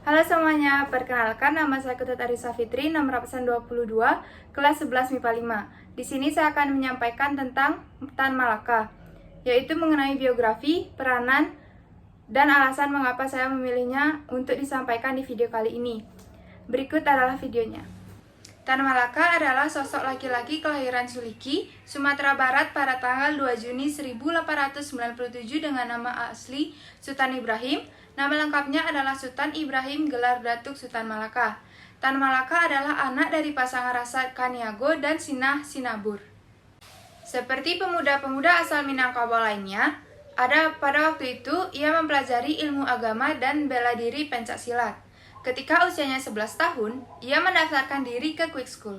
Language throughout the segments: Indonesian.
Halo semuanya, perkenalkan nama saya Ketut Arisa Fitri, nomor absen 22, kelas 11 MIPA 5. Di sini saya akan menyampaikan tentang Tan Malaka, yaitu mengenai biografi, peranan, dan alasan mengapa saya memilihnya untuk disampaikan di video kali ini. Berikut adalah videonya. Tan Malaka adalah sosok laki-laki kelahiran Suliki, Sumatera Barat pada tanggal 2 Juni 1897 dengan nama asli Sultan Ibrahim. Nama lengkapnya adalah Sultan Ibrahim gelar Datuk Sultan Malaka. Tan Malaka adalah anak dari pasangan Rasa Kaniago dan Sinah Sinabur. Seperti pemuda-pemuda asal Minangkabau lainnya, pada waktu itu ia mempelajari ilmu agama dan bela diri pencaksilat. Ketika usianya 11 tahun, ia mendaftarkan diri ke Quick School,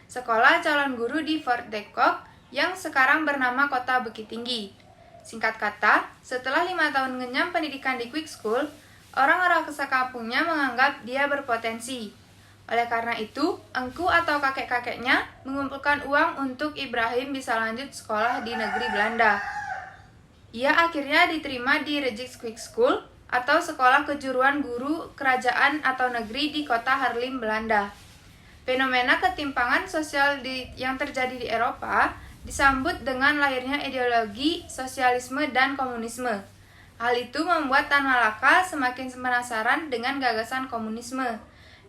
sekolah calon guru di Fort Decock yang sekarang bernama Kota Bukit Tinggi. Singkat kata, setelah 5 tahun mengenyam pendidikan di Quick School, orang-orang sekampungnya menganggap dia berpotensi. Oleh karena itu, engku atau kakek-kakeknya mengumpulkan uang untuk Ibrahim bisa lanjut sekolah di negeri Belanda. Ia akhirnya diterima di Regics Quick School atau sekolah kejuruan guru kerajaan atau negeri di kota Haarlem, Belanda. Fenomena ketimpangan sosial yang terjadi di Eropa disambut dengan lahirnya ideologi sosialisme dan komunisme. Hal itu membuat Tan Malaka semakin penasaran dengan gagasan komunisme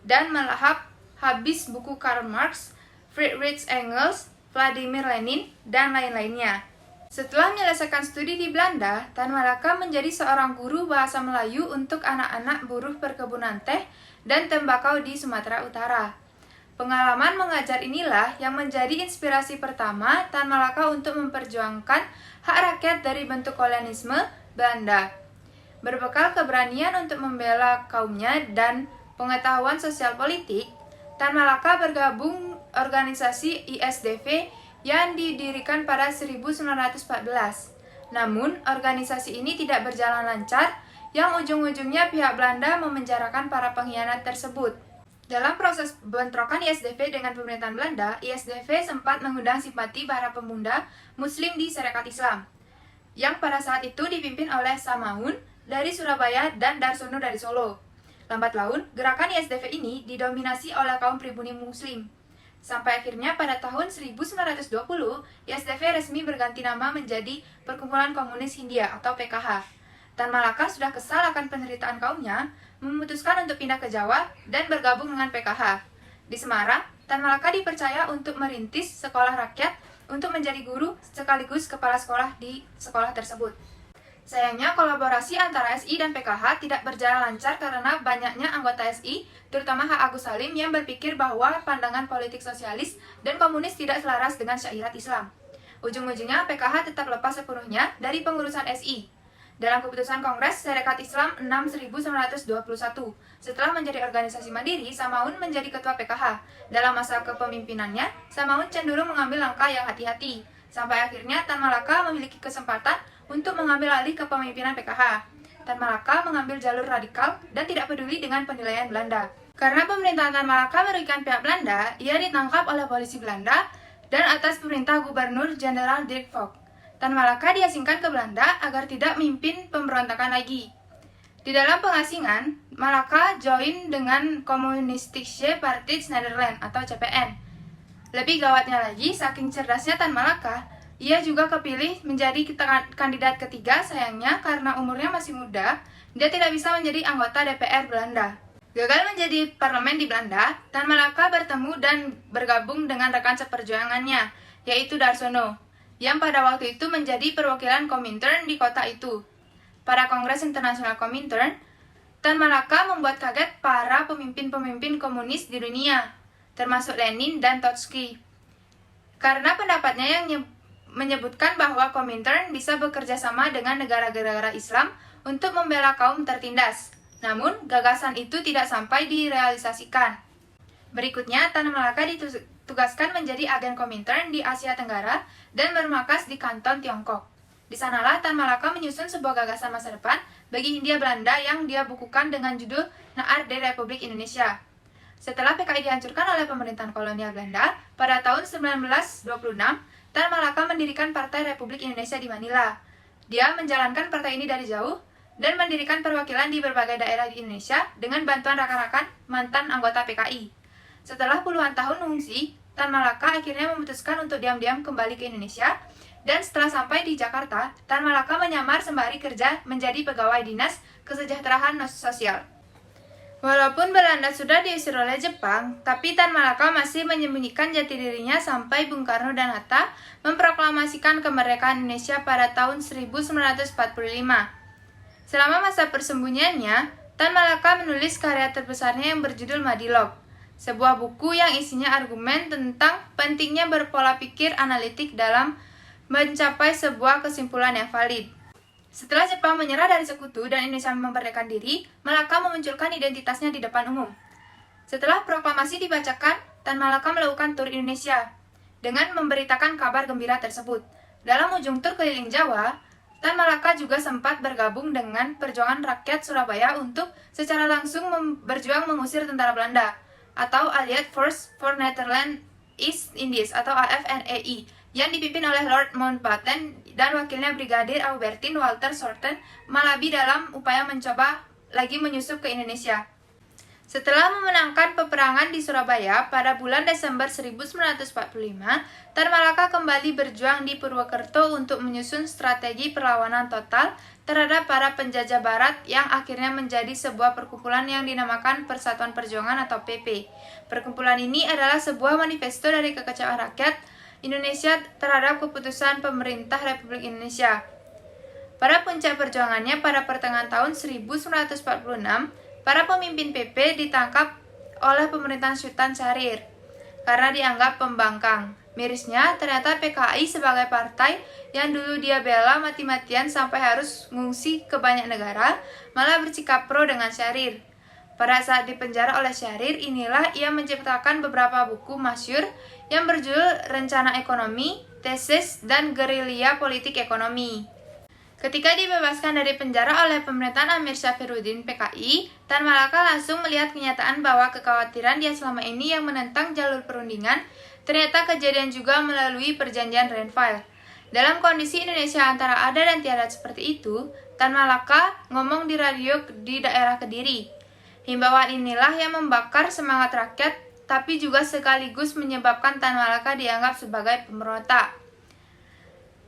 dan melahap habis buku Karl Marx, Friedrich Engels, Vladimir Lenin, dan lain-lainnya. Setelah menyelesaikan studi di Belanda, Tan Malaka menjadi seorang guru bahasa Melayu untuk anak-anak buruh perkebunan teh dan tembakau di Sumatera Utara. Pengalaman mengajar inilah yang menjadi inspirasi pertama Tan Malaka untuk memperjuangkan hak rakyat dari bentuk kolonialisme Belanda. Berbekal keberanian untuk membela kaumnya dan pengetahuan sosial politik, Tan Malaka bergabung organisasi ISDV yang didirikan pada 1914. Namun, organisasi ini tidak berjalan lancar, yang ujung-ujungnya pihak Belanda memenjarakan para pengkhianat tersebut. Dalam proses bentrokan ISDV dengan pemerintahan Belanda, ISDV sempat mengundang simpati para pemuda Muslim di Sarekat Islam, yang pada saat itu dipimpin oleh Samaun dari Surabaya dan Darsono dari Solo. Lambat laun, gerakan ISDV ini didominasi oleh kaum pribumi Muslim. Sampai akhirnya pada tahun 1920, ISDV resmi berganti nama menjadi Perkumpulan Komunis Hindia atau PKH. Tan Malaka sudah kesal akan penderitaan kaumnya, memutuskan untuk pindah ke Jawa dan bergabung dengan PKH. Di Semarang, Tan Malaka dipercaya untuk merintis sekolah rakyat untuk menjadi guru sekaligus kepala sekolah di sekolah tersebut. Sayangnya, kolaborasi antara SI dan PKH tidak berjalan lancar karena banyaknya anggota SI, terutama H. Agus Salim, yang berpikir bahwa pandangan politik sosialis dan komunis tidak selaras dengan syariat Islam. Ujung-ujungnya, PKH tetap lepas sepenuhnya dari pengurusan SI. Dalam keputusan Kongres Sarekat Islam 6.921, setelah menjadi organisasi mandiri, Samaun menjadi ketua PKH. Dalam masa kepemimpinannya, Samaun cenderung mengambil langkah yang hati-hati. Sampai akhirnya Tan Malaka memiliki kesempatan untuk mengambil alih kepemimpinan PKH. Tan Malaka mengambil jalur radikal dan tidak peduli dengan penilaian Belanda. Karena pemerintahan Tan Malaka merugikan pihak Belanda, ia ditangkap oleh polisi Belanda dan atas perintah Gubernur Jenderal Dirk Vogt, Tan Malaka diasingkan ke Belanda agar tidak memimpin pemberontakan lagi. Di dalam pengasingan, Malaka join dengan Communistische Partij Nederland atau CPN. Lebih gawatnya lagi, saking cerdasnya Tan Malaka, ia juga kepilih menjadi kandidat ketiga. Sayangnya, karena umurnya masih muda, dia tidak bisa menjadi anggota DPR Belanda. Gagal menjadi parlemen di Belanda, Tan Malaka bertemu dan bergabung dengan rekan seperjuangannya, yaitu Darsono, yang pada waktu itu menjadi perwakilan Komintern di kota itu. Pada Kongres Internasional Komintern, Tan Malaka membuat kaget para pemimpin-pemimpin komunis di dunia, termasuk Lenin dan Trotsky, karena pendapatnya yang menyebutkan bahwa Komintern bisa bekerja sama dengan negara-negara Islam untuk membela kaum tertindas. Namun, gagasan itu tidak sampai direalisasikan. Berikutnya, Tan Malaka ditugaskan menjadi agen Komintern di Asia Tenggara dan bermarkas di Kanton, Tiongkok. Di sanalah Tan Malaka menyusun sebuah gagasan masa depan bagi Hindia Belanda yang dia bukukan dengan judul Naar de Republik Indonesia. Setelah PKI dihancurkan oleh pemerintahan kolonial Belanda, pada tahun 1926, Tan Malaka mendirikan Partai Republik Indonesia di Manila. Dia menjalankan partai ini dari jauh dan mendirikan perwakilan di berbagai daerah di Indonesia dengan bantuan rekan-rekan mantan anggota PKI. Setelah puluhan tahun mengungsi, Tan Malaka akhirnya memutuskan untuk diam-diam kembali ke Indonesia, dan setelah sampai di Jakarta, Tan Malaka menyamar sembari kerja menjadi pegawai dinas kesejahteraan sosial. Walaupun Belanda sudah diusir oleh Jepang, tapi Tan Malaka masih menyembunyikan jati dirinya sampai Bung Karno dan Hatta memproklamasikan kemerdekaan Indonesia pada tahun 1945. Selama masa persembunyiannya, Tan Malaka menulis karya terbesarnya yang berjudul Madilog, sebuah buku yang isinya argumen tentang pentingnya berpola pikir analitik dalam mencapai sebuah kesimpulan yang valid. Setelah Jepang menyerah dari sekutu dan Indonesia memerdekakan diri, Malaka memunculkan identitasnya di depan umum. Setelah proklamasi dibacakan, Tan Malaka melakukan tur Indonesia dengan memberitakan kabar gembira tersebut. Dalam ujung tur keliling Jawa, Tan Malaka juga sempat bergabung dengan perjuangan rakyat Surabaya untuk secara langsung berjuang mengusir tentara Belanda atau Allied Force for Netherlands East Indies atau AFNEI yang dipimpin oleh Lord Mountbatten dan wakilnya Brigadir Aubertin Walter Sorten Malabi dalam upaya mencoba lagi menyusup ke Indonesia. Setelah memenangkan peperangan di Surabaya pada bulan Desember 1945, Tan Malaka kembali berjuang di Purwokerto untuk menyusun strategi perlawanan total terhadap para penjajah barat yang akhirnya menjadi sebuah perkumpulan yang dinamakan Persatuan Perjuangan atau PP. Perkumpulan ini adalah sebuah manifesto dari kekecewaan rakyat Indonesia terhadap keputusan pemerintah Republik Indonesia. Pada puncak perjuangannya pada pertengahan tahun 1946, para pemimpin PP ditangkap oleh pemerintahan Sultan Syahrir karena dianggap pembangkang. Mirisnya, ternyata PKI sebagai partai yang dulu dia bela mati-matian sampai harus mengungsi ke banyak negara, malah bersikap pro dengan Syahrir. Pada saat dipenjara oleh Syahrir, inilah ia menciptakan beberapa buku masyhur yang berjudul Rencana Ekonomi, Tesis, dan Gerilya Politik Ekonomi. Ketika dibebaskan dari penjara oleh pemerintahan Amir Syafruddin PKI, Tan Malaka langsung melihat kenyataan bahwa kekhawatiran dia selama ini yang menentang jalur perundingan ternyata kejadian juga melalui perjanjian Renville. Dalam kondisi Indonesia antara ada dan tiada seperti itu, Tan Malaka ngomong di radio di daerah Kediri. Himbauan inilah yang membakar semangat rakyat, tapi juga sekaligus menyebabkan Tan Malaka dianggap sebagai pemberontak.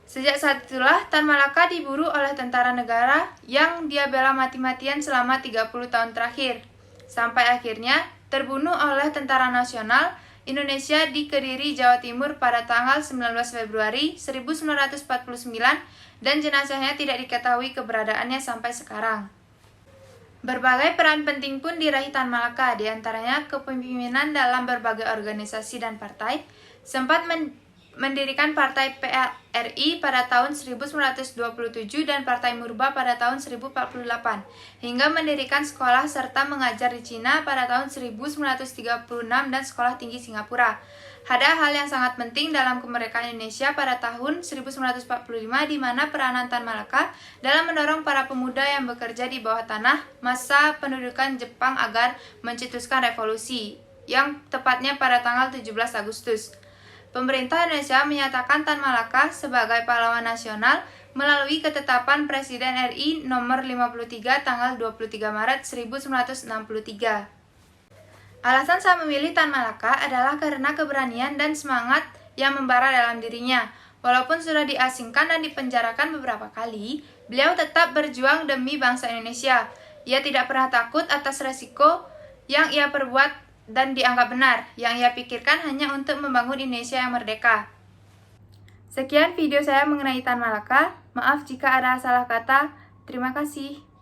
Sejak saat itulah Tan Malaka diburu oleh tentara negara yang dia bela mati-matian selama 30 tahun terakhir, sampai akhirnya terbunuh oleh Tentara Nasional Indonesia di Kediri, Jawa Timur pada tanggal 19 Februari 1949 dan jenazahnya tidak diketahui keberadaannya sampai sekarang. Berbagai peran penting pun diraih Tan Malaka, diantaranya kepemimpinan dalam berbagai organisasi dan partai, sempat mendirikan Partai PLRI pada tahun 1927 dan Partai Murba pada tahun 1048, hingga mendirikan sekolah serta mengajar di Cina pada tahun 1936 dan Sekolah Tinggi Singapura. Ada hal yang sangat penting dalam kemerdekaan Indonesia pada tahun 1945 di mana peranan Tan Malaka dalam mendorong para pemuda yang bekerja di bawah tanah masa pendudukan Jepang agar mencetuskan revolusi, yang tepatnya pada tanggal 17 Agustus. Pemerintah Indonesia menyatakan Tan Malaka sebagai pahlawan nasional melalui ketetapan Presiden RI nomor 53 tanggal 23 Maret 1963. Alasan saya memilih Tan Malaka adalah karena keberanian dan semangat yang membara dalam dirinya. Walaupun sudah diasingkan dan dipenjarakan beberapa kali, beliau tetap berjuang demi bangsa Indonesia. Ia tidak pernah takut atas resiko yang ia perbuat dan dianggap benar. Yang ia pikirkan hanya untuk membangun Indonesia yang merdeka. Sekian video saya mengenai Tan Malaka. Maaf jika ada salah kata. Terima kasih.